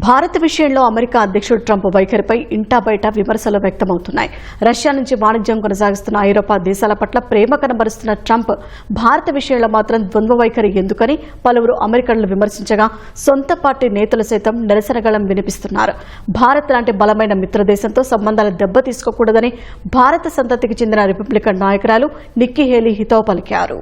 భారత్ విషయంలో అమెరికా అధ్యక్షుడు ట్రంప్ వైఖరిపై ఇంటా బయట విమర్శలు వ్యక్తమవుతున్నాయి. రష్యా నుంచి వాణిజ్యం కొనసాగిస్తున్న ఐరోపా దేశాల పట్ల ప్రేమ కనబరుస్తున్న ట్రంప్ భారత విషయంలో మాత్రం ద్వంద్వ వైఖరి ఎందుకని పలువురు అమెరికన్లు విమర్శించగా సొంత పార్టీ నేతలు సైతం నిరసనగళం వినిపిస్తున్నారు. భారత్ లాంటి బలమైన మిత్రదేశంతో సంబంధాలు దెబ్బతీసుకోకూడదని భారత సంతతికి చెందిన రిపబ్లికన్ నాయకురాలు నిక్కీ హేలీ హితవు పలికారు.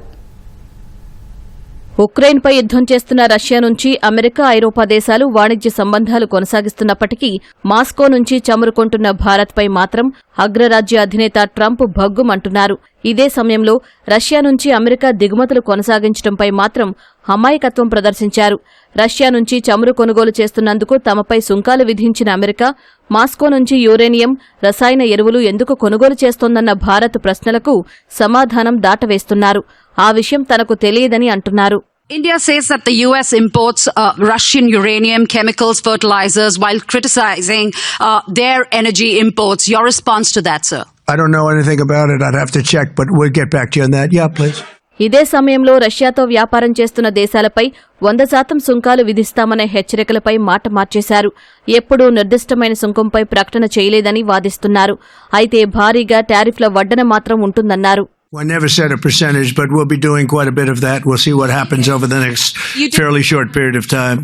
ఉక్రెయిన్పై యుద్దం చేస్తున్న రష్యా నుంచి అమెరికా, ఐరోపా దేశాలు వాణిజ్య సంబంధాలు కొనసాగిస్తున్నప్పటికీ మాస్కో నుంచి చమురుకొంటున్న భారత్పై మాత్రం అగ్రరాజ్య అధినేత ట్రంప్ భగ్గుమంటున్నారు. ఇదే సమయంలో రష్యా నుంచి అమెరికా దిగుమతులు కొనసాగించడంపై మాత్రం అమాయకత్వం ప్రదర్శించారు. రష్యా నుంచి చమురు కొనుగోలు చేస్తున్నందుకు తమపై సుంకాలు విధించిన అమెరికా మాస్కో నుంచి యురేనియం, రసాయన ఎరువులు ఎందుకు కొనుగోలు చేస్తోందన్న భారత్ ప్రశ్నలకు సమాధానం దాటవేస్తున్నారు. ఆ విషయం తనకు తెలియదని అంటున్నారు. India says that the US imports Russian uranium, chemicals, fertilizers while criticizing their energy imports. Your response to that, sir? I don't know anything about it. I'd have to check, but we'll get back to you on that. Yeah, please. ఇదే సమయంలో రష్యాతో వ్యాపారం చేస్తున్న దేశాలపై 100% సుంకాలు విధిస్తామనే హెచ్చరికలపై మాట మార్చేశారు. ఎప్పుడూ నిర్దిష్టమైన సుంకంపై ప్రకటన చేయలేదని వాదిస్తున్నారు. అయితే భారీగా టారిఫ్ల వడ్డన మాత్రం ఉంటుందన్నారు. I never said a percentage, but we'll be doing quite a bit of that. We'll see what happens over the next fairly short period of time.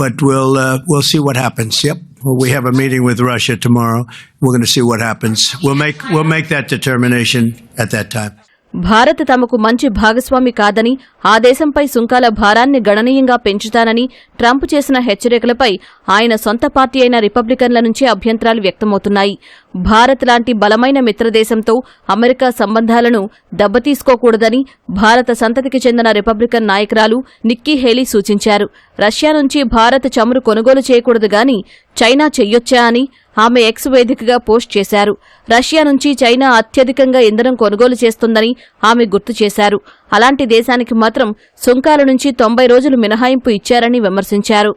But we'll see what happens. Yep. We have a meeting with Russia tomorrow. We're going to see what happens. We'll make that determination at that time. Bharat తమకు మంచి భాగస్వామి కాదని, ఆ దేశంపై సుంకాల భారాన్ని గణనీయంగా పెంచుతానని Trump చేసిన హెచ్చరికలపై ఆయన సొంత పార్టీ అయిన రిపబ్లికన్ల నుంచి అభ్యంతరాలు వ్యక్తమవుతున్నాయి. భారత్ లాంటి బలమైన మిత్రదేశంతో అమెరికా సంబంధాలను దెబ్బతీసుకోకూడదని భారత సంతతికి చెందిన రిపబ్లికన్ నాయకురాలు నిక్కీ హేలీ సూచించారు. రష్యా నుంచి భారత్ చమురు కొనుగోలు చేయకూడదు గాని చైనా చెయ్యొచ్చా అని ఆమె ఎక్స్ వేదికగా పోస్ట్ చేశారు. రష్యా నుంచి చైనా అత్యధికంగా ఇంధనం కొనుగోలు చేస్తుందని ఆమె గుర్తు చేశారు. అలాంటి దేశానికి మాత్రం సుంకాల నుంచి 90 రోజులు మినహాయింపు ఇచ్చారని విమర్శించారు.